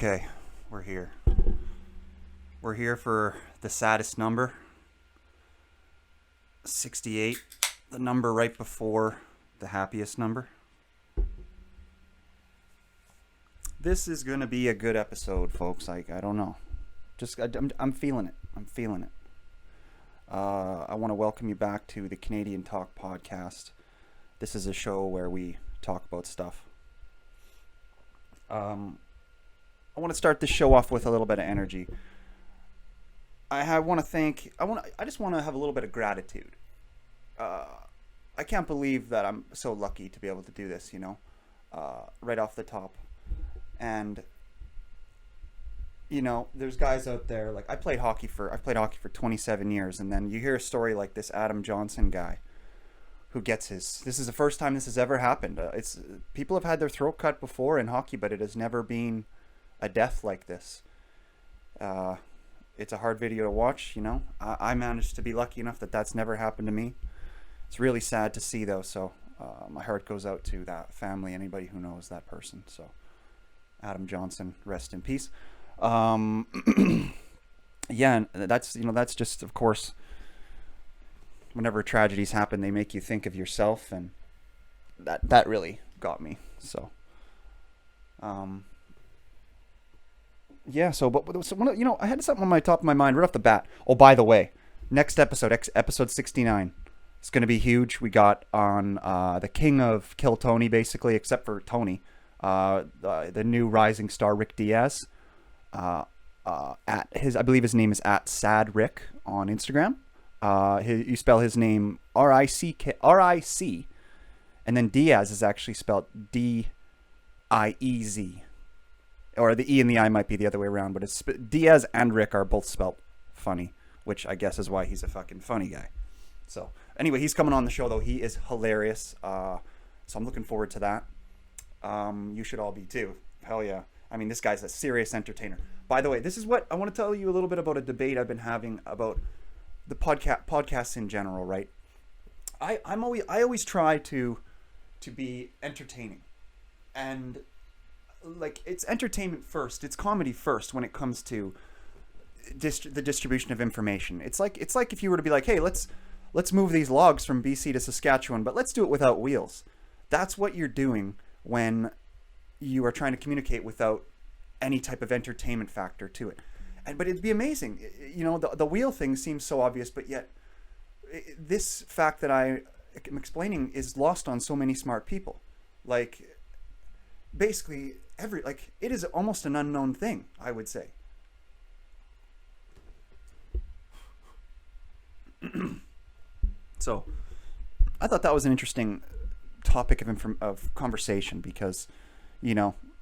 Okay, we're here. We're here for the saddest number. 68, the number right before the happiest number. This is going to be a good episode, folks. I don't know. I'm feeling it. I'm feeling it. I want to welcome you back to the Canadian Talk podcast. This is a show where we talk about stuff. I want to start this show off with a little bit of energy. I just want to have a little bit of gratitude. I can't believe that I'm so lucky to be able to do this, right off the top. And, there's guys out there, like I've played hockey for 27 years, and then you hear a story like this Adam Johnson guy who gets this is the first time this has ever happened. People have had their throat cut before in hockey, but it has never been a death like this. It's a hard video to watch, I managed to be lucky enough that that's never happened to me. It's really sad to see, though, so my heart goes out to that family, anybody who knows that person. So Adam Johnson, rest in peace. Yeah, and that's just, of course, whenever tragedies happen, they make you think of yourself, and that really got me. So I had something on my top of my mind right off the bat. Oh, by the way, next episode 69, it's going to be huge. We got on the king of Kill Tony, basically, except for Tony, the new rising star Rick Diaz. I believe his name is @SadRick on Instagram. You spell his name R-I-C, and then Diaz is actually spelled D-I-E-Z. Or the E and the I might be the other way around, but it's Diaz and Rick are both spelled funny, which I guess is why he's a fucking funny guy. So anyway, he's coming on the show, though. He is hilarious. So I'm looking forward to that. You should all be too. Hell yeah. I mean, this guy's a serious entertainer. By the way, this is what I want to tell you a little bit about a debate I've been having about the podcasts in general, right? I always try to be entertaining, and like it's entertainment first, it's comedy first when it comes to the distribution of information. It's like if you were to be like, hey, let's move these logs from BC to Saskatchewan, but let's do it without wheels. That's what you're doing when you are trying to communicate without any type of entertainment factor to it. But it'd be amazing. The wheel thing seems so obvious, but yet this fact that I am explaining is lost on so many smart people. Like, basically, it is almost an unknown thing, I would say. So, I thought that was an interesting topic of conversation because,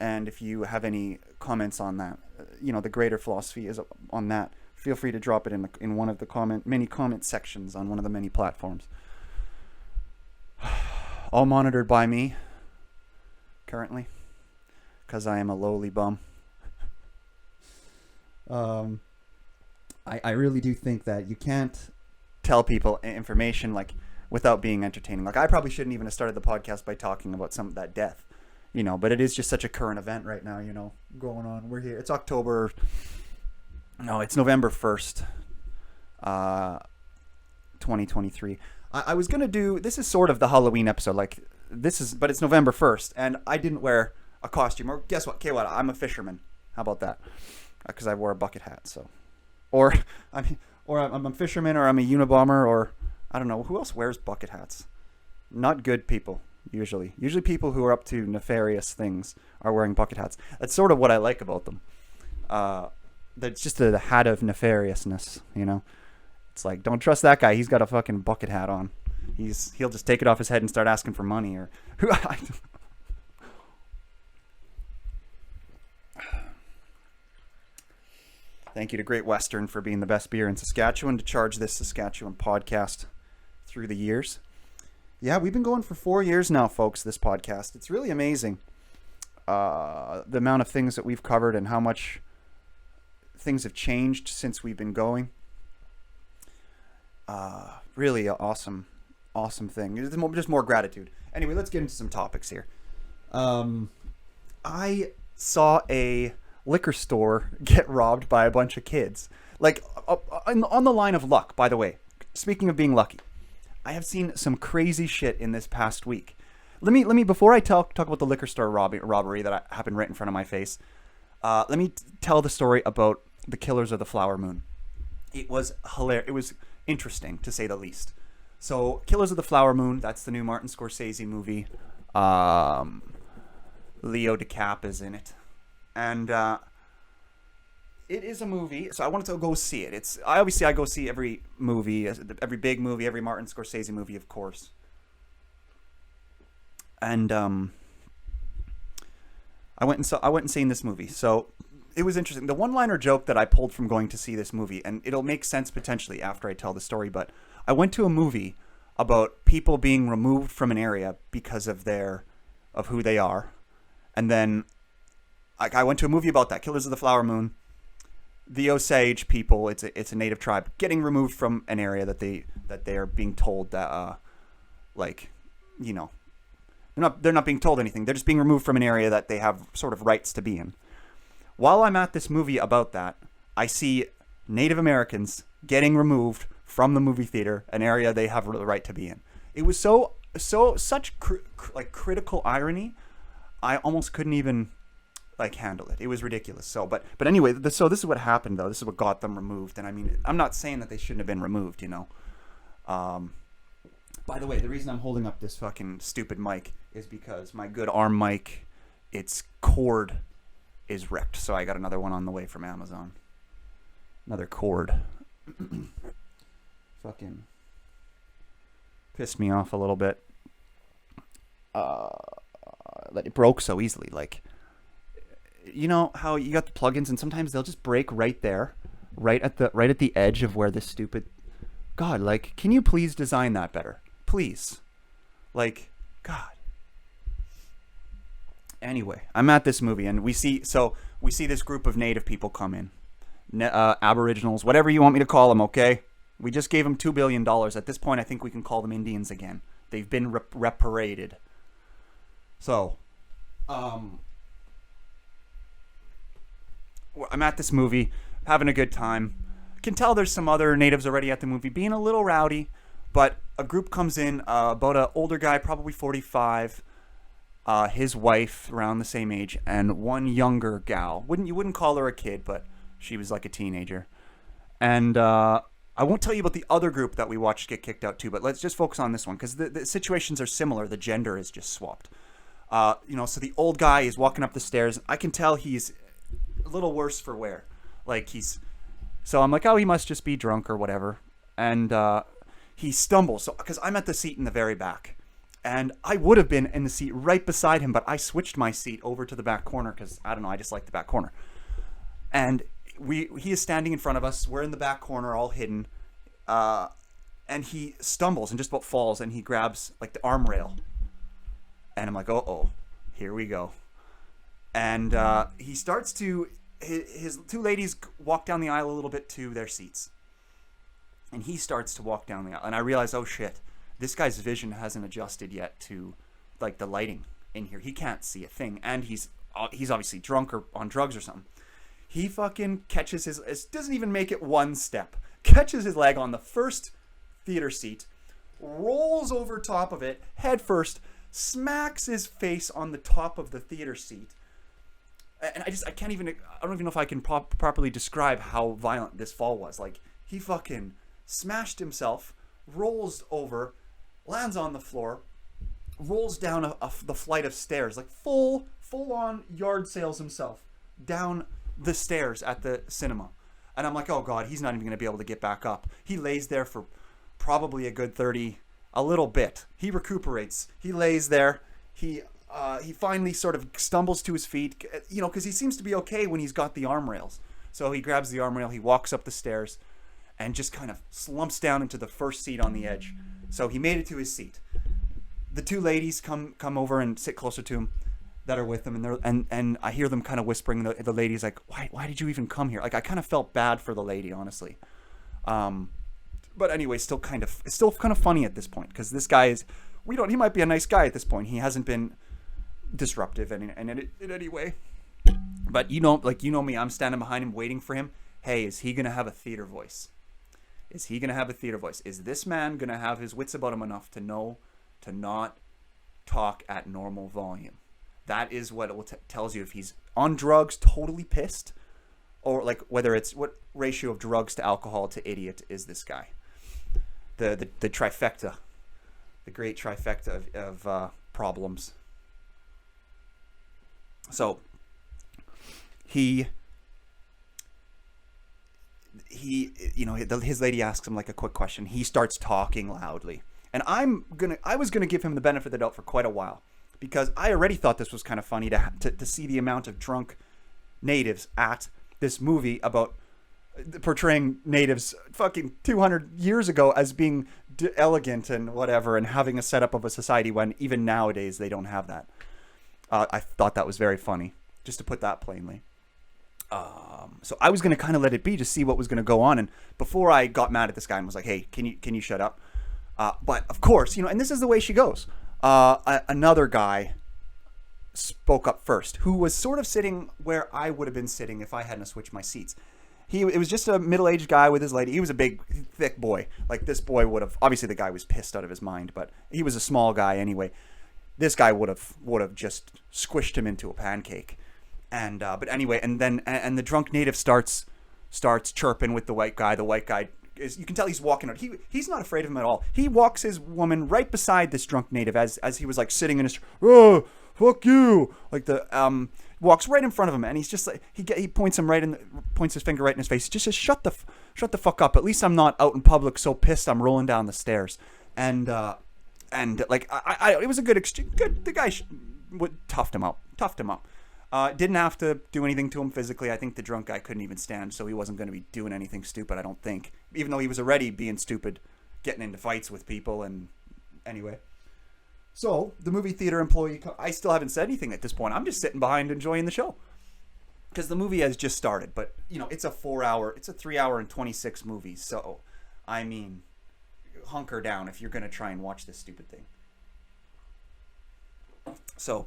and if you have any comments on that, the greater philosophy is on that. Feel free to drop it in one of the many comment sections on one of the many platforms. All monitored by me currently, because I am a lowly bum. I really do think that you can't tell people information without being entertaining. Like, I probably shouldn't even have started the podcast by talking about some of that death. But it is just such a current event right now, going on. We're here. It's November 1st, 2023. I was going to do, this is sort of the Halloween episode, but it's November 1st, and I didn't wear a costume, or guess what? Okay, what? I'm a fisherman. How about that? Because I wore a bucket hat, so. I'm a fisherman, or I'm a Unabomber, or I don't know. Who else wears bucket hats? Not good people. Usually people who are up to nefarious things are wearing bucket hats. That's sort of what I like about them. That's just the hat of nefariousness, It's like, don't trust that guy. He's got a fucking bucket hat on. He'll just take it off his head and start asking for money, or Thank you to Great Western for being the best beer in Saskatchewan to charge this Saskatchewan podcast through the years. Yeah, we've been going for 4 years now, folks, this podcast. It's really amazing the amount of things that we've covered and how much things have changed since we've been going. Really awesome thing. Just more gratitude. Anyway, let's get into some topics here. I saw a liquor store get robbed by a bunch of kids. Like, on the line of luck, by the way. Speaking of being lucky, I have seen some crazy shit in this past week. Let me before I talk about the liquor store robbery that happened right in front of my face. Let me tell the story about the Killers of the Flower Moon. It was hilarious. It was interesting, to say the least. So, Killers of the Flower Moon, that's the new Martin Scorsese movie. Leo DiCap is in it. And it is a movie, so I wanted to go see it. I go see every movie, every big movie, every Martin Scorsese movie, of course. And I went and seen this movie. So it was interesting. The one-liner joke that I pulled from going to see this movie, and it'll make sense potentially after I tell the story, but I went to a movie about people being removed from an area because of who they are. And then I went to a movie about that, Killers of the Flower Moon. The Osage people, it's a native tribe getting removed from an area that they are being told that they're not being told anything. They're just being removed from an area that they have sort of rights to be in. While I'm at this movie about that, I see Native Americans getting removed from the movie theater, an area they have the right to be in. It was such critical irony. I almost couldn't even handle it. It was ridiculous. So, but anyway, so this is what happened though. This is what got them removed. And I mean, I'm not saying that they shouldn't have been removed, By the way, the reason I'm holding up this fucking stupid mic is because my good arm mic, its cord is wrecked. So I got another one on the way from Amazon. Another cord. Fucking pissed me off a little bit. That it broke so easily. Like, you know how you got the plugins and sometimes they'll just break right there, right at the edge of where this stupid. God, like, can you please design that better? Please. Like, God. Anyway, I'm at this movie and we see this group of native people come in. Aboriginals, whatever you want me to call them, okay? We just gave them $2 billion. At this point, I think we can call them Indians again. They've been reparated. So, I'm at this movie, having a good time. Can tell there's some other natives already at the movie, being a little rowdy. But a group comes in, about an older guy, probably 45, his wife around the same age, and one younger gal. You wouldn't call her a kid, but she was like a teenager. And I won't tell you about the other group that we watched get kicked out too, but let's just focus on this one because the situations are similar. The gender is just swapped. So the old guy is walking up the stairs. I can tell he's a little worse for wear. So I'm like, oh, he must just be drunk or whatever. And he stumbles. So because I'm at the seat in the very back. And I would have been in the seat right beside him, but I switched my seat over to the back corner because, I don't know, I just like the back corner. And he is standing in front of us. We're in the back corner, all hidden. And he stumbles and just about falls, and he grabs, the arm rail. And I'm like, uh-oh, here we go. And he starts to... His two ladies walk down the aisle a little bit to their seats. And he starts to walk down the aisle. And I realize, oh, shit. This guy's vision hasn't adjusted yet to, the lighting in here. He can't see a thing. And he's obviously drunk or on drugs or something. He fucking catches doesn't even make it one step. Catches his leg on the first theater seat. Rolls over top of it, head first. Smacks his face on the top of the theater seat. And I don't even know if I can properly describe how violent this fall was. He fucking smashed himself, rolls over, lands on the floor, rolls down the flight of stairs, full on yard sales himself down the stairs at the cinema. And I'm like, oh God, he's not even going to be able to get back up. He lays there for probably a good 30, a little bit. He recuperates. He lays there. He finally sort of stumbles to his feet, because he seems to be okay when he's got the arm rails. So he grabs the arm rail, he walks up the stairs, and just kind of slumps down into the first seat on the edge. So he made it to his seat. The two ladies come over and sit closer to him that are with him, and I hear them kind of whispering. The lady's like, why did you even come here? I kind of felt bad for the lady, honestly. But anyway, it's still kind of funny at this point because this guy he might be a nice guy at this point. He hasn't been disruptive in any way. But you know me, I'm standing behind him waiting for him. Hey, is he going to have a theater voice? Is he going to have a theater voice? Is this man going to have his wits about him enough to know to not talk at normal volume? That is what it tells you if he's on drugs, totally pissed, or like whether it's what ratio of drugs to alcohol to idiot is this guy. The trifecta, the great trifecta of problems. So he his lady asks him like a quick question. He starts talking loudly, and I was gonna give him the benefit of the doubt for quite a while, because I already thought this was kind of funny to see the amount of drunk natives at this movie about portraying natives fucking 200 years ago as being elegant and whatever, and having a setup of a society when even nowadays they don't have that. I thought that was very funny, just to put that plainly. So I was going to kind of let it be, just see what was going to go on. And before I got mad at this guy and was like, hey, can you shut up? But of course, and this is the way she goes. Another guy spoke up first, who was sort of sitting where I would have been sitting if I hadn't switched my seats. It was just a middle-aged guy with his lady. He was a big, thick boy. Like, this boy would have, obviously the guy was pissed out of his mind, but he was a small guy anyway. This guy would have just squished him into a pancake. And but anyway, and the drunk native starts chirping with the white guy. The white guy you can tell he's walking out. He's not afraid of him at all. He walks his woman right beside this drunk native as he was like sitting in his, oh, fuck you, like the walks right in front of him, and he's just like he points his finger right in his face. He just says, shut the fuck up. At least I'm not out in public so pissed I'm rolling down the stairs. And like it was a good exchange. Good, the guy toughed him up. Didn't have to do anything to him physically. I think the drunk guy couldn't even stand, so he wasn't going to be doing anything stupid, I don't think. Even though he was already being stupid, getting into fights with people, and anyway. So, the movie theater employee, I still haven't said anything at this point. I'm just sitting behind enjoying the show. Because the movie has just started, but, it's a 3-hour and 26 movie, so, I mean, hunker down if you're going to try and watch this stupid thing. So,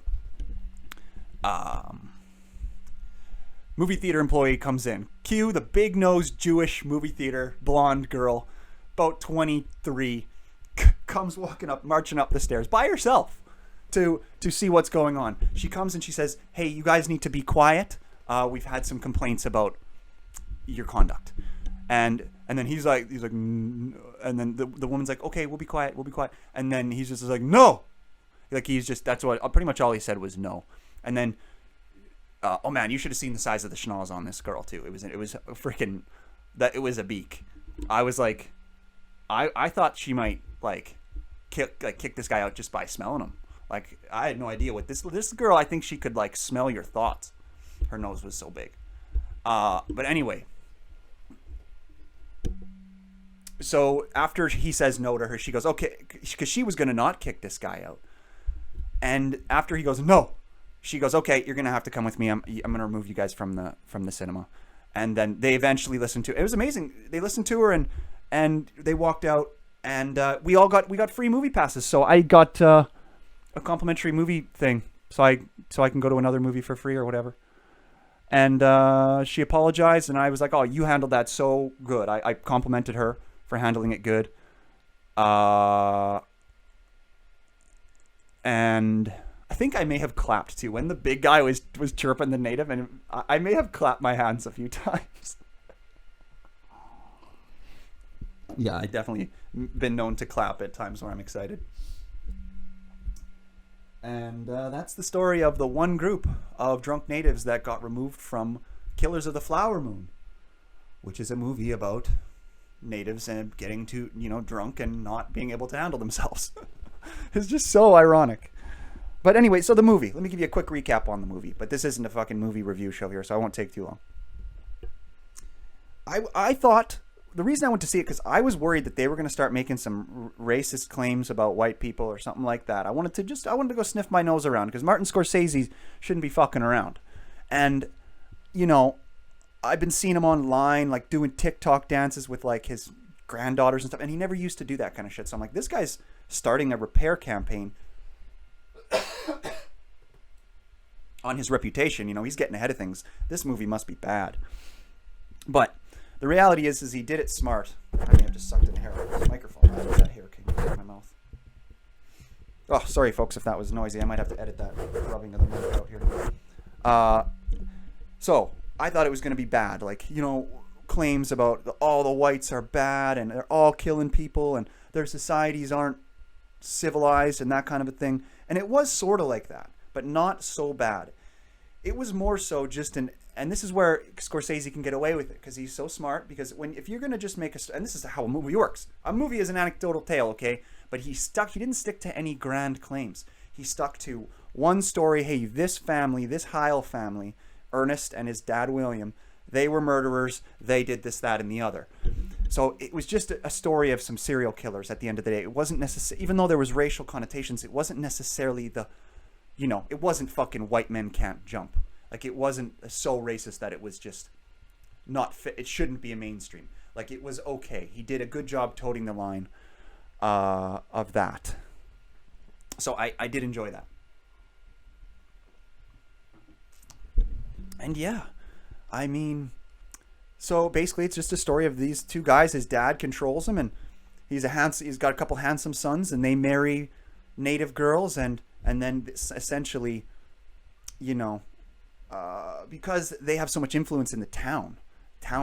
movie theater employee comes in. Cue the big-nosed Jewish movie theater blonde girl, about 23, comes marching up the stairs by herself to see what's going on. She comes and she says, hey, you guys need to be quiet. We've had some complaints about your conduct. And then he's like, and then the woman's like, okay, we'll be quiet. And then he's just like, no. Like, that's what, pretty much all he said was no. And then, oh man, you should have seen the size of the schnoz on this girl too. It was freaking, it was a beak. I was like, I thought she might kick this guy out just by smelling him. Like, I had no idea what this girl. I think she could like smell your thoughts. Her nose was so big. But anyway, so after he says no to her, she goes okay, because she was gonna not kick this guy out. And after he goes no, she goes, okay, you're gonna have to come with me. I'm gonna remove you guys from the cinema. And then they eventually listened to. It was amazing. They listened to her and they walked out, and we got free movie passes. So I got a complimentary movie thing, so I can go to another movie for free or whatever. And she apologized, and I was like, oh, you handled that so good. I complimented her for handling it good. And I think I may have clapped too when the big guy was chirping the native, and I may have clapped my hands a few times. Yeah, I definitely been known to clap at times where I'm excited. And that's the story of the one group of drunk natives that got removed from Killers of the Flower Moon, which is a movie about natives and getting too, drunk and not being able to handle themselves. It's just so ironic. But anyway, so the movie. Let me give you a quick recap on the movie. But this isn't a fucking movie review show here, so I won't take too long. I thought, the reason I went to see it, because I was worried that they were going to start making some racist claims about white people or something like that. I wanted to go sniff my nose around, because Martin Scorsese shouldn't be fucking around. And, I've been seeing him online, like, doing TikTok dances with, like, his granddaughters and stuff, and he never used to do that kind of shit. So I'm like, this guy's starting a repair campaign on his reputation. You know, he's getting ahead of things. This movie must be bad. But the reality is he did it smart. I may have just sucked in hair out of the microphone. How did that hair came out of my mouth? Oh, sorry, folks, if that was noisy. I might have to edit that rubbing of the mic out here. So I thought it was going to be bad. Like, you know, claims about all the whites are bad and they're all killing people and their societies aren't civilized and that kind of a thing. And it was sort of like that, but not so bad. It was more so just and this is where Scorsese can get away with it because he's so smart. Because if you're going to just make and this is how a movie works. A movie is an anecdotal tale, okay? But he didn't stick to any grand claims. He stuck to one story. Hey, this family, this Heil family, Ernest and his dad William, they were murderers. They did this, that, and the other. So it was just a story of some serial killers at the end of the day. It wasn't necessarily, even though there was racial connotations, it wasn't necessarily it wasn't fucking white men can't jump. Like, it wasn't so racist that it was just not fit. It shouldn't be a mainstream. Like, it was okay. He did a good job toting the line of that. So I did enjoy that. And yeah, I mean, so basically it's just a story of these two guys. His dad controls him, and he's got a couple handsome sons, and they marry native girls, and then essentially, you know, because they have so much influence in the town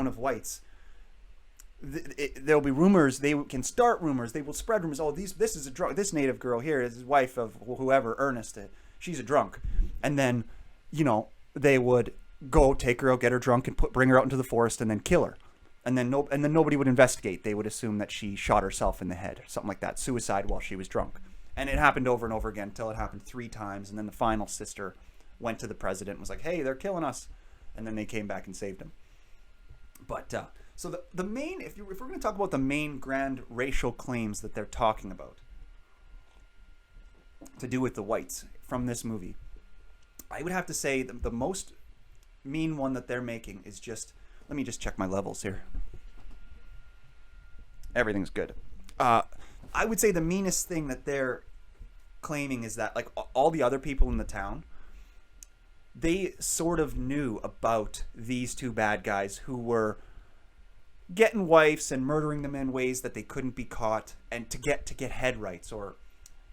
of whites, there'll be rumors. They can start rumors. They will spread rumors. Oh, this is a drunk. This native girl here is his wife of whoever, Ernest. She's a drunk, and then, you know, they would go take her out, get her drunk, and bring her out into the forest, and then kill her, and then nobody would investigate. They would assume that she shot herself in the head, or something like that, suicide while she was drunk. And it happened over and over again until it happened 3 times, and then the final sister went to the president and was like, "Hey, they're killing us," and then they came back and saved him. But so the main, if we're going to talk about the main grand racial claims that they're talking about to do with the whites from this movie, I would have to say the most mean one that they're making is just, let me just check my levels here. Everything's good. I would say the meanest thing that they're claiming is that, like, all the other people in the town, they sort of knew about these two bad guys who were getting wives and murdering them in ways that they couldn't be caught, and to get head rights, or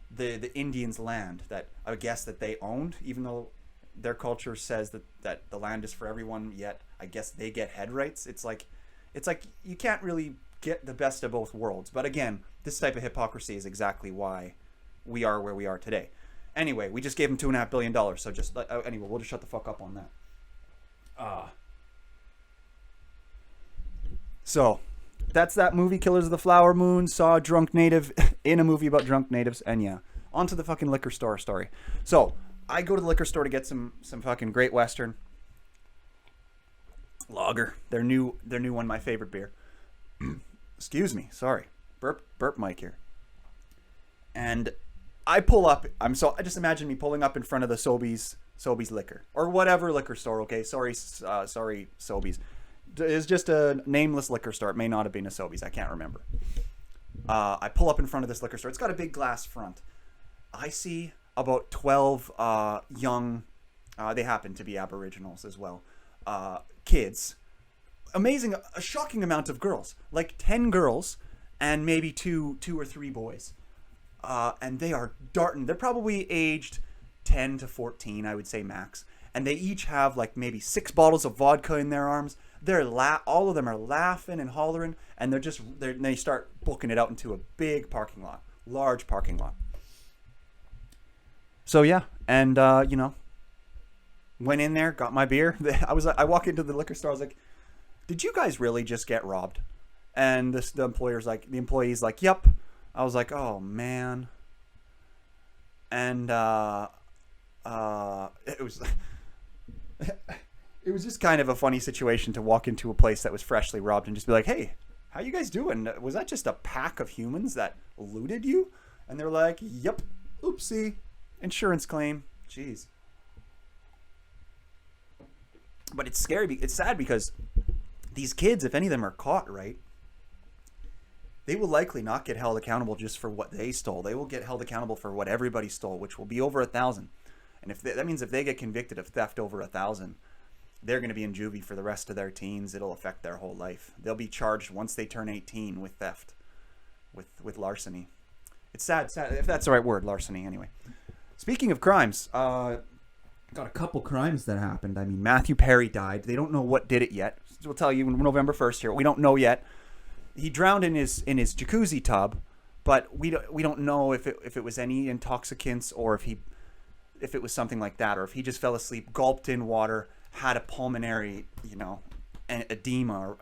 the Indians' land that I guess that they owned, even though their culture says that the land is for everyone, yet I guess they get head rights. It's like you can't really get the best of both worlds. But again, this type of hypocrisy is exactly why we are where we are today. Anyway, we just gave him $2.5 billion, so just anyway, we'll just shut the fuck up on that. So that's that movie, Killers of the Flower Moon. Saw a drunk native in a movie about drunk natives, and yeah, onto the fucking liquor store story. So I go to the liquor store to get some fucking Great Western lager. Their new one, my favorite beer. Excuse me, sorry, burp mic here. And I pull up. I just imagine me pulling up in front of the Sobeys liquor, or whatever liquor store. Okay, sorry, Sobeys. It's just a nameless liquor store. It may not have been a Sobeys. I can't remember. I pull up in front of this liquor store. It's got a big glass front. I see about 12 young, they happen to be Aboriginals as well, kids. Amazing, a shocking amount of girls. Like 10 girls and maybe two or three boys. And they are darting. They're probably aged 10 to 14, I would say max. And they each have like maybe 6 bottles of vodka in their arms. All of them are laughing and hollering, and they start booking it out into a big parking lot, large parking lot. So yeah, and you know, went in there, got my beer. I walk into the liquor store. I was like, "Did you guys really just get robbed?" And the employee's like, "Yep." I was like, "Oh man." And it was it was just kind of a funny situation to walk into a place that was freshly robbed and just be like, "Hey, how you guys doing? Was that just a pack of humans that looted you?" And they're like, "Yep, oopsie, insurance claim." Jeez. But it's scary. It's sad because these kids, if any of them are caught, right, they will likely not get held accountable just for what they stole. They will get held accountable for what everybody stole, which will be over 1,000. And that means if they get convicted of theft over 1,000, they're going to be in juvie for the rest of their teens. It'll affect their whole life. They'll be charged once they turn 18 with theft, with larceny. It's sad, if that's the right word, larceny. Anyway, speaking of crimes, got a couple crimes that happened. I mean, Matthew Perry died. They don't know what did it yet. We'll tell you November 1st here. We don't know yet. He drowned in his jacuzzi tub, but we don't know if it was any intoxicants or if it was something like that, or if he just fell asleep, gulped in water, had a pulmonary, edema or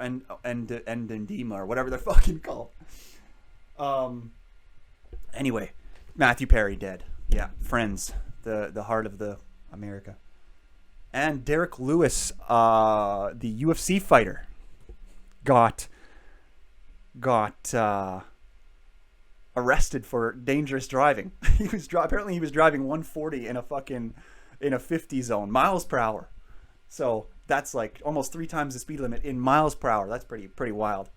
edema or whatever they're fucking called. Anyway, Matthew Perry dead. Yeah, Friends, the heart of the America. And Derek Lewis, the UFC fighter, got arrested for dangerous driving. Apparently he was driving 140 in a 50 zone, miles per hour. So that's like almost 3 times the speed limit in miles per hour. That's pretty wild.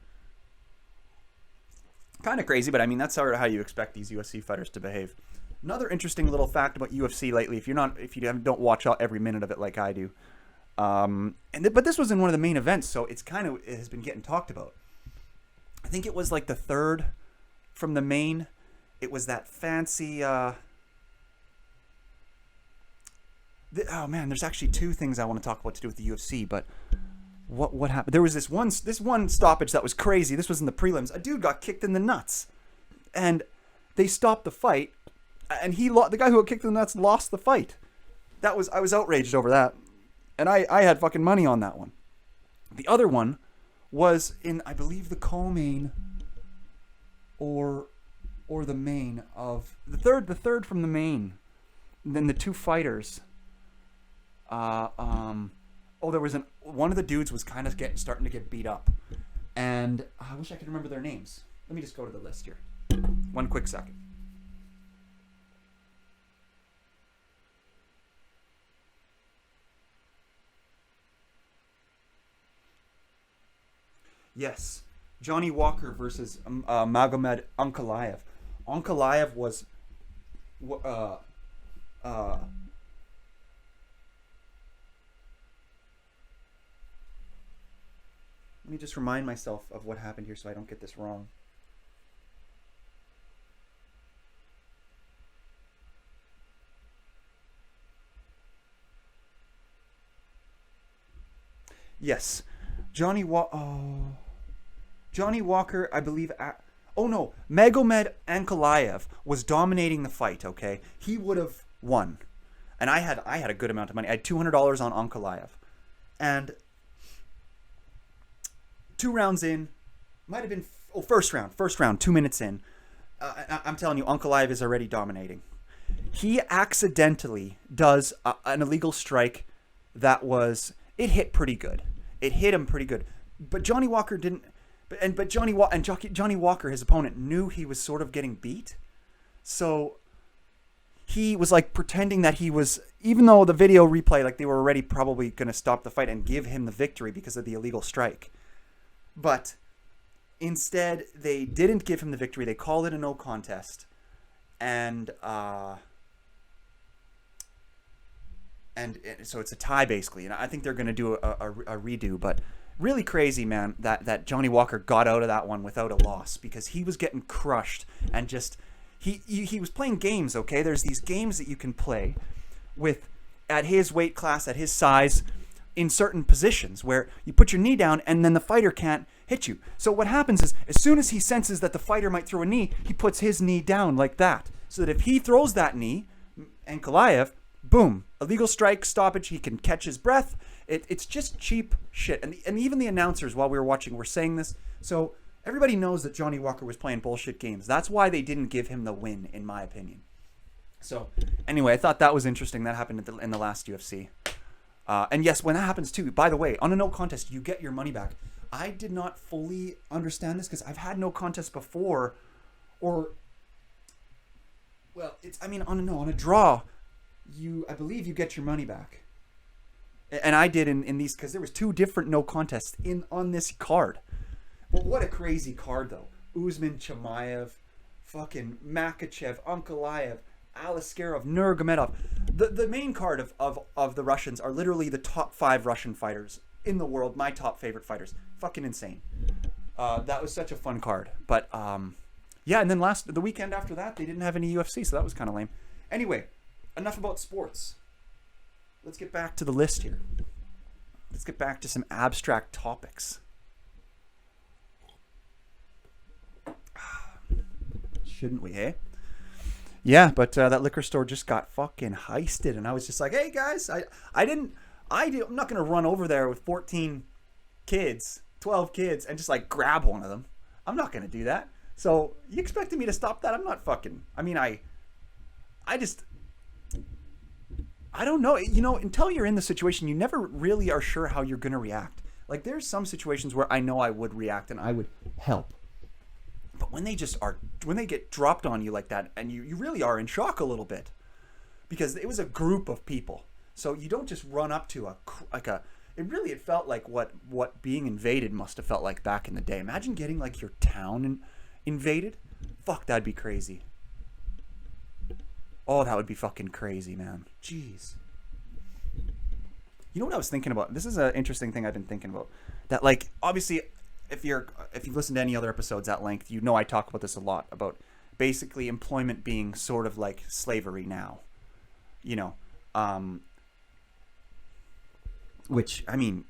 Kind of crazy, but I mean that's sort of how you expect these UFC fighters to behave. Another interesting little fact about UFC lately, if you don't watch out every minute of it like I do, but this was in one of the main events, so it has been getting talked about. I think it was like the third from the main. It was that fancy. Oh man, there's actually 2 things I want to talk about to do with the UFC, but what happened? There was this one stoppage that was crazy. This was in the prelims. A dude got kicked in the nuts, and they stopped the fight. And the guy who got kicked in the nuts lost the fight. I was outraged over that. And I had fucking money on that one. The other one was in, I believe, the co-main or the main of the third from the main. And then the 2 fighters. There was one of the dudes was kind of starting to get beat up. And I wish I could remember their names. Let me just go to the list here. One quick second. Yes, Johnny Walker versus Magomed Ankalaev. Ankalaev was, let me just remind myself of what happened here so I don't get this wrong. Yes, Johnny Walker, I believe. Magomed Ankalaev was dominating the fight. Okay, he would have won, and I had a good amount of money. I had $200 on Ankalaev, and 2 rounds in, might have been first round, 2 minutes in. I'm telling you, Ankalaev is already dominating. He accidentally does an illegal strike that hit pretty good. It hit him pretty good, but Johnny Walker didn't. But Johnny Walker, his opponent, knew he was sort of getting beat, so he was like pretending that he was, even though the video replay, like they were already probably going to stop the fight and give him the victory because of the illegal strike, but instead they didn't give him the victory. They called it a no contest, and so it's a tie basically. And I think they're going to do a redo, but. Really crazy, man, that Johnny Walker got out of that one without a loss because he was getting crushed and just he was playing games, okay? There's these games that you can play with at his weight class, at his size, in certain positions where you put your knee down and then the fighter can't hit you. So what happens is as soon as he senses that the fighter might throw a knee, he puts his knee down like that. So that if he throws that knee, Ankalaev, boom, illegal strike, stoppage, he can catch his breath. It's just cheap shit. And even the announcers, while we were watching, were saying this. So everybody knows that Johnny Walker was playing bullshit games. That's why they didn't give him the win, in my opinion. So anyway, I thought that was interesting. That happened in the last UFC. And yes, when that happens too, by the way, on a no contest, you get your money back. I did not fully understand this because I've had no contest before. On a draw, I believe you get your money back. And I did in these because there was 2 different no contests on this card. Well, what a crazy card though. Usman, Chimaev, fucking Makachev, Ankalaev, Aliskerov, Nurmagomedov. The main card of the Russians are literally the top 5 Russian fighters in the world. My top favorite fighters. Fucking insane. That was such a fun card. But yeah, and then the weekend after that, they didn't have any UFC, so that was kind of lame. Anyway, enough about sports. Let's get back to the list here. Let's get back to some abstract topics. Shouldn't we, eh? Yeah, but that liquor store just got fucking heisted, and I was just like, hey guys, I'm not gonna run over there with 14 kids, 12 kids, and just like grab one of them. I'm not gonna do that. So you expected me to stop that? I'm not fucking. I mean, I don't know. You know, until you're in the situation, you never really are sure how you're gonna react. Like, there's some situations where I know I would react and I would help. But when they get dropped on you like that, and you really are in shock a little bit, because it was a group of people, so you don't just run up to it felt like what being invaded must have felt like back in the day. Imagine getting like your town invaded. Fuck, that'd be crazy. Oh, that would be fucking crazy, man. Jeez. You know what I was thinking about? This is an interesting thing I've been thinking about. That, like, obviously, if you've listened to any other episodes at length, you know I talk about this a lot, about basically employment being sort of like slavery now. You know, which, I mean,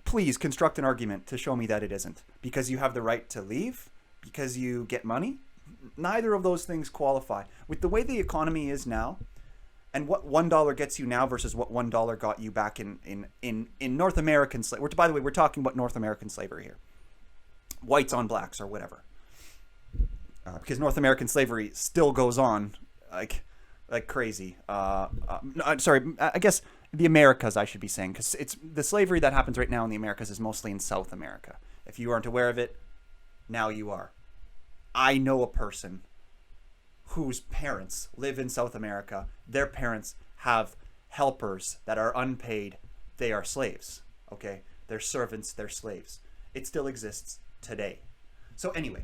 please construct an argument to show me that it isn't. Because you have the right to leave? Because you get money? Neither of those things qualify. With the way the economy is now, and what $1 gets you now versus what $1 got you back in North American slavery. By the way, we're talking about North American slavery here. Whites on blacks or whatever. Because North American slavery still goes on like crazy. Sorry, I guess the Americas, I should be saying, because it's the slavery that happens right now in the Americas is mostly in South America. If you aren't aware of it, now you are. I know a person whose parents live in South America. Their parents have helpers that are unpaid. They are slaves. Okay? They're servants. They're slaves. It still exists today. So anyway,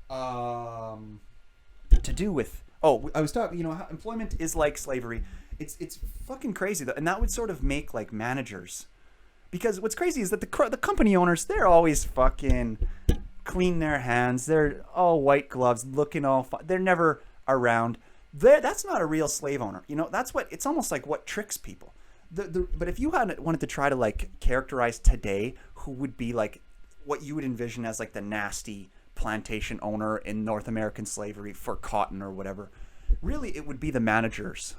to do with, I was talking, you know, how employment is like slavery. It's fucking crazy though. And that would sort of make like managers, because what's crazy is that the company owners, they're always fucking clean their hands. They're all white gloves, looking all fine. They're never around. That's not a real slave owner. You know, it's almost like what tricks people. But if you wanted to try to like characterize today who would be like what you would envision as like the nasty plantation owner in North American slavery for cotton or whatever, really it would be the managers.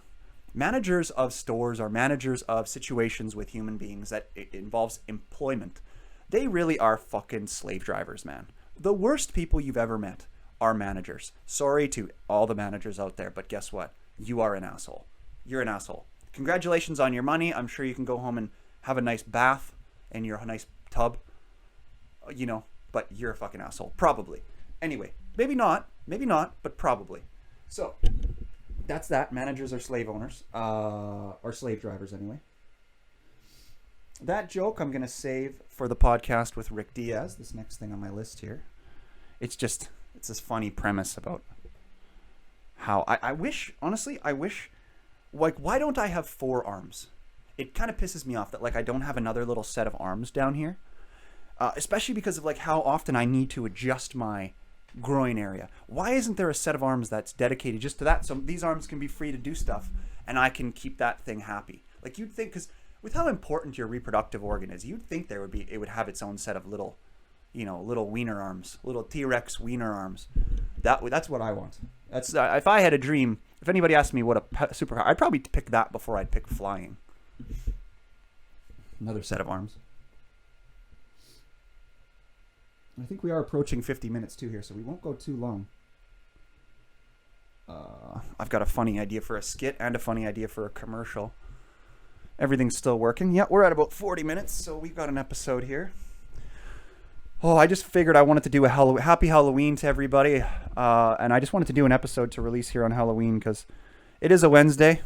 Managers of stores or managers of situations with human beings that it involves employment. They really are fucking slave drivers, man. The worst people you've ever met are managers. Sorry to all the managers out there, but guess what? You are an asshole. You're an asshole. Congratulations on your money. I'm sure you can go home and have a nice bath in your nice tub, you know, but you're a fucking asshole. Probably. Anyway, maybe not, but probably. So, that's that. Managers are slave owners, or slave drivers anyway. That joke I'm going to save for the podcast with Rick Diaz, this next thing on my list here. It's this funny premise about how I wish, like, why don't I have 4 arms? It kind of pisses me off that, like, I don't have another little set of arms down here. Especially because of, like, how often I need to adjust my groin area. Why isn't there a set of arms that's dedicated just to that? So these arms can be free to do stuff and I can keep that thing happy. Like, you'd think, because with how important your reproductive organ is, you'd think it would have its own set of little, you know, little wiener arms, little T-Rex wiener arms. That's what I want. That's if I had a dream. If anybody asked me what a superpower, I'd probably pick that before I'd pick flying. Another set of arms. I think we are approaching 50 minutes too here, so we won't go too long. I've got a funny idea for a skit and a funny idea for a commercial. Everything's still working. Yeah, we're at about 40 minutes, so we've got an episode here. Oh, I just figured I wanted to do a happy Halloween to everybody. And I just wanted to do an episode to release here on Halloween because it is a Wednesday,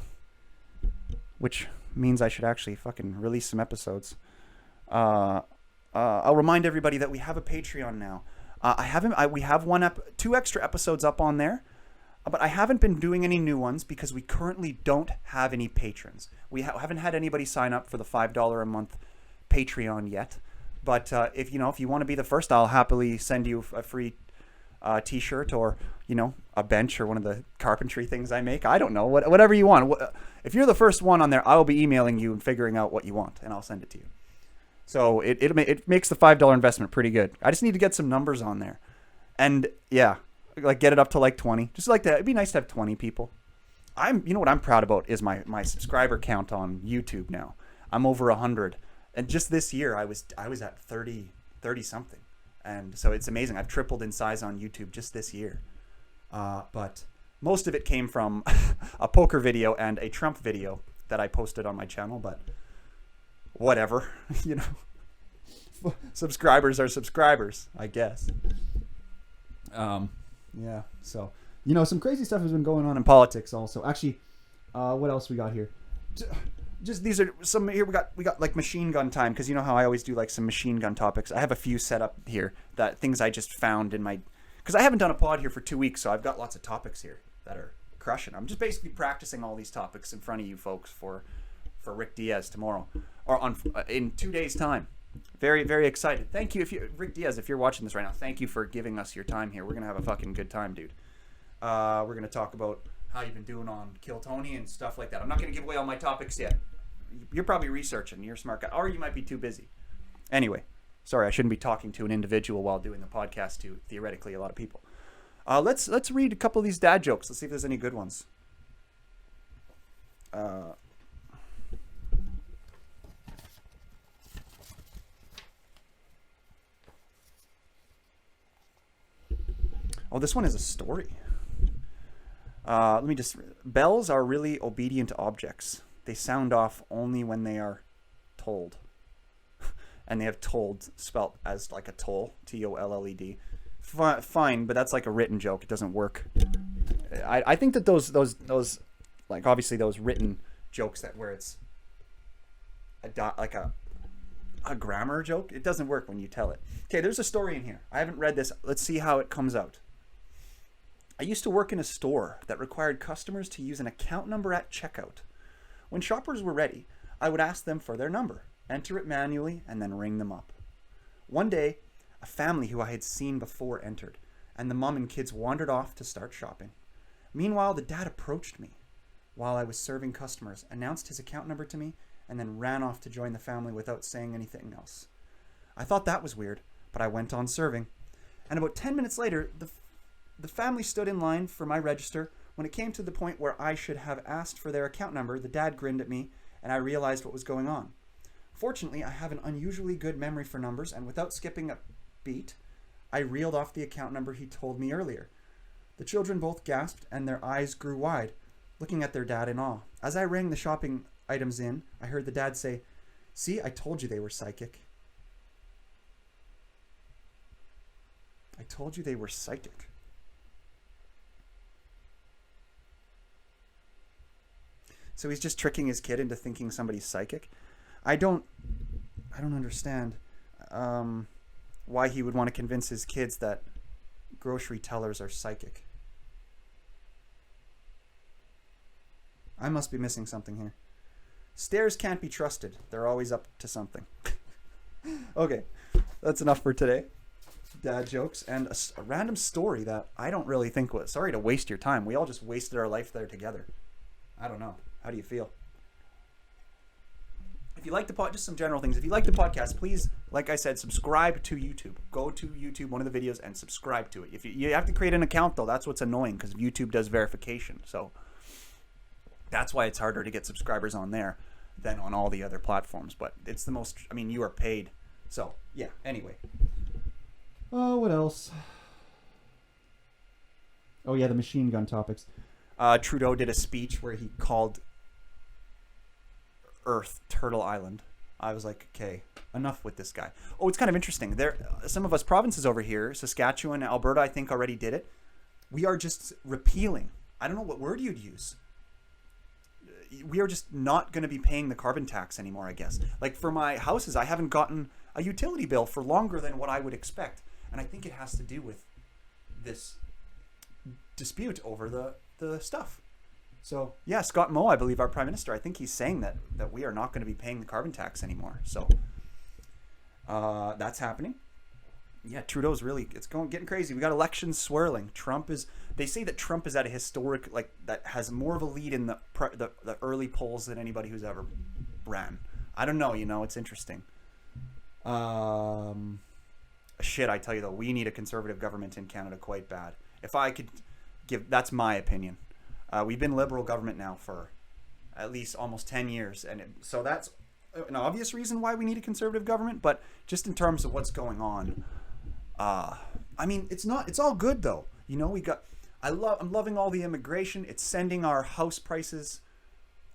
which means I should actually fucking release some episodes. I'll remind everybody that we have a Patreon now. We have 2 extra episodes up on there. But I haven't been doing any new ones because we currently don't have any patrons. We haven't had anybody sign up for the $5 a month Patreon yet. But if you want to be the first, I'll happily send you a free T-shirt or a bench or one of the carpentry things I make. I don't know, whatever you want. If you're the first one on there, I'll be emailing you and figuring out what you want, and I'll send it to you. So it makes the $5 investment pretty good. I just need to get some numbers on there, and yeah, like get it up to like 20. Just like that, it'd be nice to have 20 people. What I'm proud about is my subscriber count on YouTube now. I'm over 100, and just this year I was at 30 something. And so it's amazing. I've tripled in size on YouTube just this year. But most of it came from a poker video and a Trump video that I posted on my channel. But whatever, subscribers are subscribers, I guess. Yeah. So, some crazy stuff has been going on in politics also. Actually, what else we got here? Just these are some here. We got like machine gun time, because you know how I always do like some machine gun topics. I have a few set up here, that things I just found in my, because I haven't done a pod here for 2 weeks, so I've got lots of topics here that are crushing. I'm just basically practicing all these topics in front of you folks for Rick Diaz tomorrow, or in 2 days time. Very, very excited. Thank you, Rick Diaz, if you're watching this right now. Thank you for giving us your time here. We're gonna have a fucking good time, dude. We're gonna talk about how you've been doing on Kill Tony and stuff like that. I'm not gonna give away all my topics yet. You're probably researching. You're a smart guy, or you might be too busy. Anyway, sorry, I shouldn't be talking to an individual while doing the podcast to theoretically a lot of people. Let's read a couple of these dad jokes. Let's see if there's any good ones. Oh, this one is a story. Bells are really obedient objects. They sound off only when they are told. And they have told spelt as like a toll, Tolled. Fine, but that's like a written joke. It doesn't work. I think that those like obviously those written jokes that where it's a grammar joke, it doesn't work when you tell it. Okay, there's a story in here. I haven't read this. Let's see how it comes out. I used to work in a store that required customers to use an account number at checkout. When shoppers were ready, I would ask them for their number, enter it manually, and then ring them up. One day, a family who I had seen before entered, and the mom and kids wandered off to start shopping. Meanwhile, the dad approached me while I was serving customers, announced his account number to me, and then ran off to join the family without saying anything else. I thought that was weird, but I went on serving. And about 10 minutes later, the family stood in line for my register. When it came to the point where I should have asked for their account number, the dad grinned at me, and I realized what was going on. Fortunately, I have an unusually good memory for numbers, and without skipping a beat, I reeled off the account number he told me earlier. The children both gasped, and their eyes grew wide, looking at their dad in awe. As I rang the shopping items in, I heard the dad say, "See, I told you they were psychic." I told you they were psychic. So he's just tricking his kid into thinking somebody's psychic. I don't understand why he would want to convince his kids that grocery tellers are psychic. I must be missing something here. Stairs can't be trusted. They're always up to something. Okay, that's enough for today. Dad jokes and a random story that I don't really think was... Sorry to waste your time. We all just wasted our life there together. I don't know. How do you feel? If you like the just some general things. If you like the podcast, please, like I said, subscribe to YouTube. Go to YouTube, one of the videos, and subscribe to it. If you have to create an account, though. That's what's annoying, because YouTube does verification. So that's why it's harder to get subscribers on there than on all the other platforms. But it's the most... I mean, you are paid. So, yeah. Anyway. Oh, what else? Oh, yeah, the machine gun topics. Trudeau did a speech where he called Earth Turtle Island. I was like, okay, enough with this guy. Oh, it's kind of interesting. There, some of us provinces over here, Saskatchewan, Alberta, I think already did it. We are just repealing. I don't know what word you'd use. We are just not going to be paying the carbon tax anymore, I guess. Like for my houses, I haven't gotten a utility bill for longer than what I would expect. And I think it has to do with this dispute over the stuff. So yeah, Scott Moe, I believe our prime minister, I think he's saying that we are not going to be paying the carbon tax anymore. So that's happening. Yeah, Trudeau's really, it's getting crazy. We got elections swirling. They say that Trump is at a historic, like, that has more of a lead in the early polls than anybody who's ever ran. I don't know, it's interesting. Shit, I tell you though, we need a conservative government in Canada quite bad. If I could that's my opinion. We've been liberal government now for at least almost 10 years. So that's an obvious reason why we need a conservative government. But just in terms of what's going on, it's all good though. I'm loving all the immigration. It's sending our house prices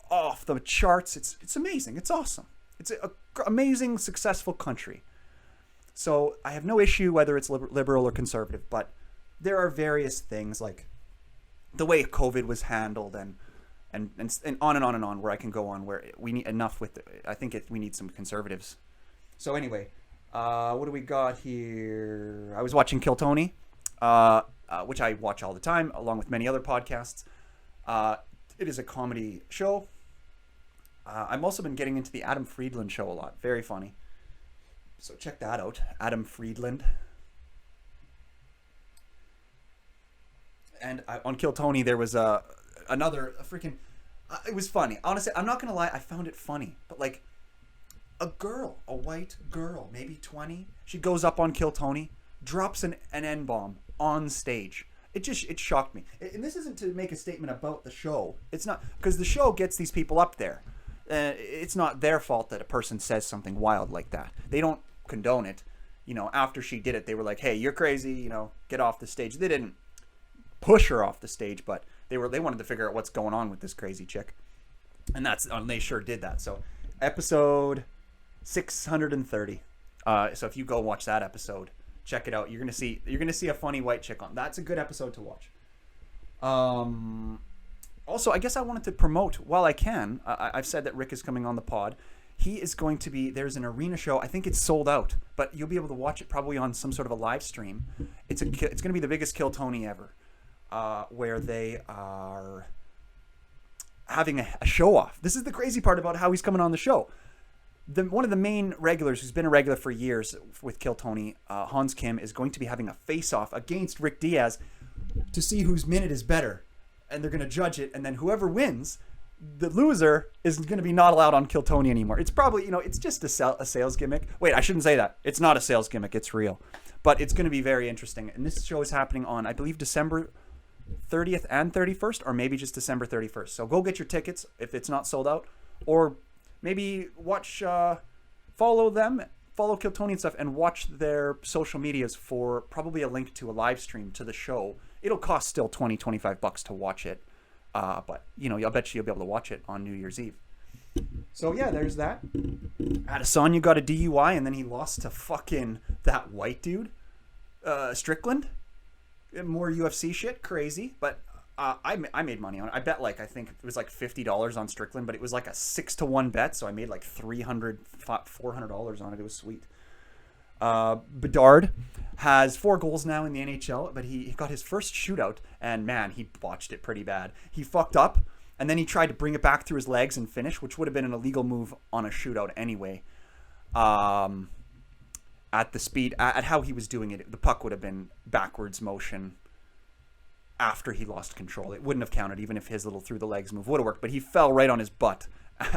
off the charts. It's amazing. It's awesome. It's an amazing, successful country. So I have no issue whether it's liberal or conservative, but there are various things like the way COVID was handled and on and on and on, where I can go on, where we need enough with I think we need some conservatives. So anyway, what do we got here? I was watching Kill Tony, which I watch all the time, along with many other podcasts. It is a comedy show. I've also been getting into the Adam Friedland show a lot. Very funny. So check that out. Adam Friedland. And on Kill Tony, there was another freaking... it was funny. Honestly, I'm not going to lie. I found it funny. But like, a white girl, maybe 20, she goes up on Kill Tony, drops an N-bomb on stage. It shocked me. And this isn't to make a statement about the show. It's not, because the show gets these people up there. It's not their fault that a person says something wild like that. They don't condone it. After she did it, they were like, hey, you're crazy, get off the stage. They didn't push her off the stage, but they wanted to figure out what's going on with this crazy chick. And they sure did that. So episode 630. So if you go watch that episode, check it out. You're gonna see a funny white chick on. That's a good episode to watch. Also, I guess I wanted to promote while I can. I've said that Rick is coming on the pod. He is going to be. There's an arena show. I think it's sold out, but you'll be able to watch it probably on some sort of a live stream. It's going to be the biggest Kill Tony ever, where they are having a show off. This is the crazy part about how he's coming on the show. One of the main regulars, who's been a regular for years with Kill Tony, Hans Kim, is going to be having a face-off against Rick Diaz to see whose minute is better. And they're going to judge it, and then whoever wins, the loser is going to be not allowed on Kill Tony anymore. It's probably, it's just a sales gimmick. Wait, I shouldn't say that. It's not a sales gimmick. It's real. But it's going to be very interesting. And this show is happening on, I believe, December 30th and 31st, or maybe just December 31st. So go get your tickets if it's not sold out, or maybe watch, follow Kill Tony and stuff, and watch their social medias for probably a link to a live stream to the show. It'll cost still $20-$25 to watch it. But, I'll bet you'll be able to watch it on New Year's Eve. So, yeah, there's that. Adesanya got a DUI, and then he lost to fucking that white dude, Strickland. More UFC shit. Crazy. But I made money on it. I bet, I think it was $50 on Strickland, but it was a 6-1 bet, so I made $300, $400 on it. It was sweet. Bedard has 4 goals now in the NHL, but he got his first shootout, and man, he botched it pretty bad. He fucked up, and then he tried to bring it back through his legs and finish, which would have been an illegal move on a shootout anyway. At the speed, at how he was doing it, the puck would have been backwards motion after he lost control. It wouldn't have counted, even if his little through the legs move would have worked, but he fell right on his butt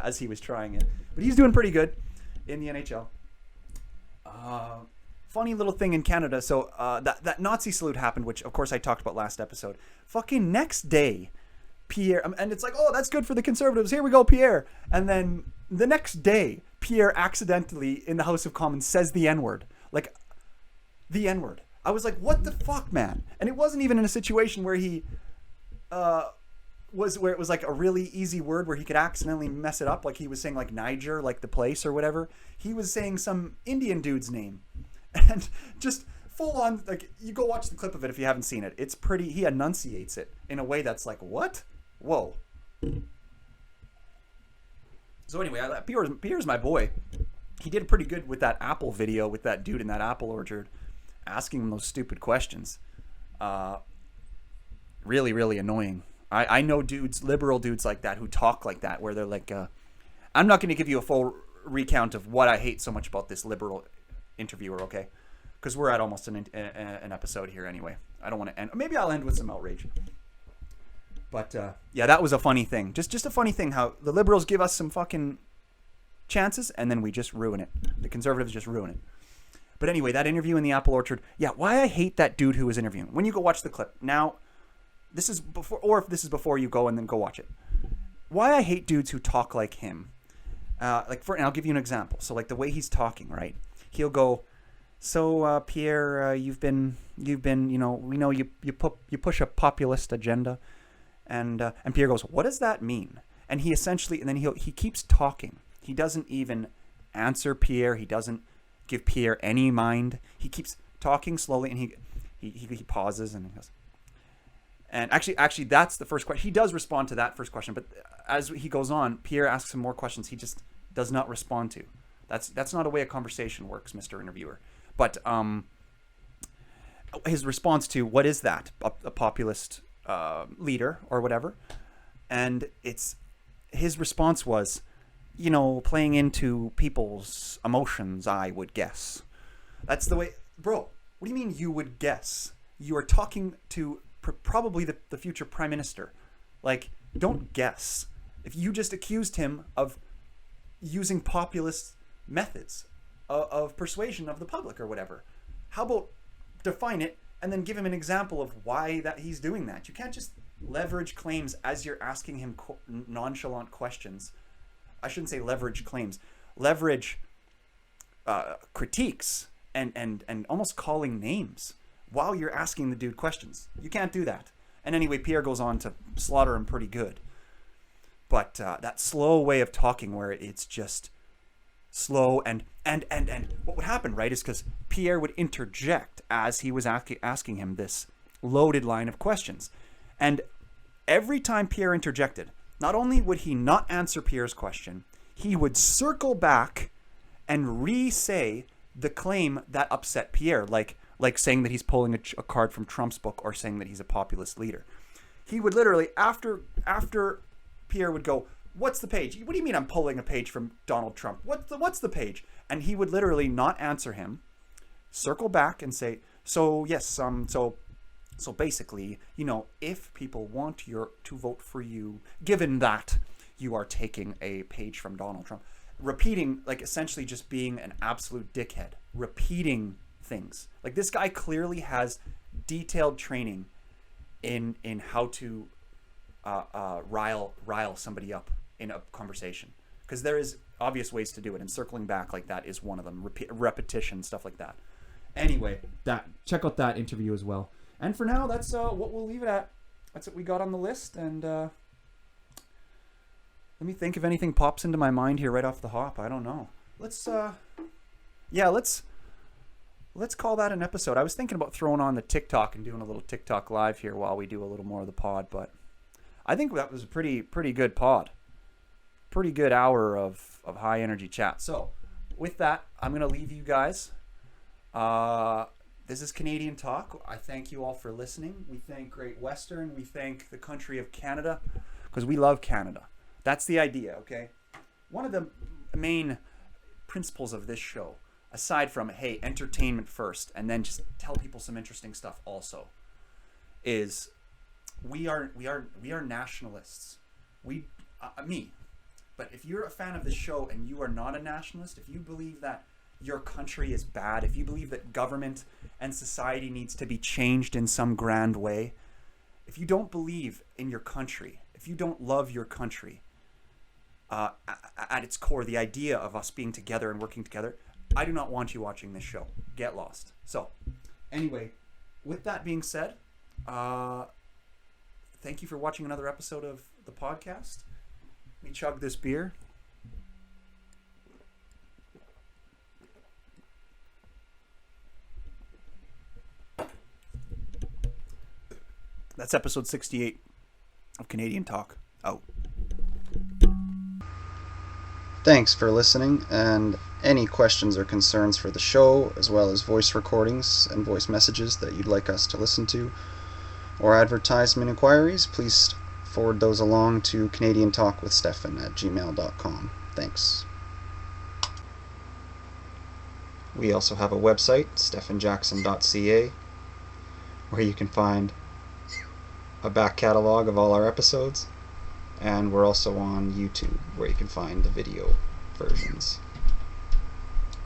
as he was trying it. But he's doing pretty good in the NHL. Funny little thing in Canada. So that Nazi salute happened, which of course I talked about last episode. Fucking next day, Pierre, and it's like, oh, that's good for the Conservatives. Here we go, Pierre. And then the next day, Pierre accidentally in the House of Commons says the N-word. The N-word. I was like, what the fuck, man? And it wasn't even in a situation where he where it was a really easy word where he could accidentally mess it up, like he was saying Niger, the place or whatever. He was saying some Indian dude's name, and just full on, you go watch the clip of it if you haven't seen it. It's pretty, he enunciates it in a way that's what? Whoa. So anyway, Pierre's my boy. He did pretty good with that apple video with that dude in that apple orchard asking him those stupid questions. really, really annoying. I know dudes, liberal dudes like that who talk like that, where they're like, I'm not going to give you a full recount of what I hate so much about this liberal interviewer, okay? Because we're at almost an episode here anyway. I don't want to end. Maybe I'll end with some outrage. But yeah, that was a funny thing. Just a funny thing how the liberals give us some fucking chances and then we just ruin it. The conservatives just ruin it. But anyway, that interview in the apple orchard. Yeah, why I hate that dude who was interviewing. When you go watch the clip. Now, this is before, or if this is before you go and then go watch it. Why I hate dudes who talk like him. And I'll give you an example. So like the way he's talking, right? He'll go, so Pierre, you've been, we know you push a populist agenda. And Pierre goes, what does that mean? And he essentially, and then he keeps talking. He doesn't even answer Pierre. He doesn't give Pierre any mind. He keeps talking slowly, and he pauses and he goes. And actually, that's the first question. He does respond to that first question, but as he goes on, Pierre asks him more questions. He just does not respond to. That's not a way a conversation works, Mr. Interviewer. But his response to what is that, a populist leader or whatever, and his response was, playing into people's emotions, I would guess. That's the way, bro. What do you mean you would guess? You are talking to probably the future prime minister. Like, don't guess. If you just accused him of using populist methods of persuasion of the public or whatever, how about define it and then give him an example of why that he's doing that? You can't just leverage claims as you're asking him nonchalant questions. I shouldn't say leverage claims. Leverage critiques and almost calling names while you're asking the dude questions. You can't do that. And anyway, Pierre goes on to slaughter him pretty good. But that slow way of talking where it's just slow and what would happen, right, is because Pierre would interject as he was asking him this loaded line of questions. And every time Pierre interjected, not only would he not answer Pierre's question, he would circle back and re-say the claim that upset Pierre, like saying that he's pulling a card from Trump's book or saying that he's a populist leader. He would literally, after Pierre would go, what's the page? What do you mean I'm pulling a page from Donald Trump? What's the page? And he would literally not answer him, circle back and say, so yes, so basically, if people want to vote for you, given that you are taking a page from Donald Trump, repeating, like essentially just being an absolute dickhead, repeating things. Like this guy clearly has detailed training in how to rile somebody up in a conversation, because there is obvious ways to do it, and circling back like that is one of them. Repetition, stuff like that. Anyway, check out that interview as well. And for now, that's what we'll leave it at. That's what we got on the list. And let me think if anything pops into my mind here right off the hop. I don't know. Let's call that an episode. I was thinking about throwing on the TikTok and doing a little TikTok live here while we do a little more of the pod, but I think that was a pretty good pod. Pretty good hour of high energy chat. So with that, I'm going to leave you guys. This is Canadian Talk. I thank you all for listening. We thank Great Western. We thank the country of Canada, because we love Canada. That's the idea, okay? One of the main principles of this show, aside from, hey, entertainment first, and then just tell people some interesting stuff also, is we are nationalists. Me. But if you're a fan of this show and you are not a nationalist, if you believe that your country is bad, if you believe that government and society needs to be changed in some grand way, if you don't believe in your country, if you don't love your country, at its core, the idea of us being together and working together, I do not want you watching this show. Get lost. So, anyway, with that being said, thank you for watching another episode of the podcast. Let me chug this beer. That's episode 68 of Canadian Talk. Out. Thanks for listening, and any questions or concerns for the show, as well as voice recordings and voice messages that you'd like us to listen to, or advertisement inquiries, please forward those along to canadiantalkwithstephan@gmail.com. Thanks. We also have a website, Stephanjackson.ca, where you can find a back catalog of all our episodes, and we're also on YouTube, where you can find the video versions.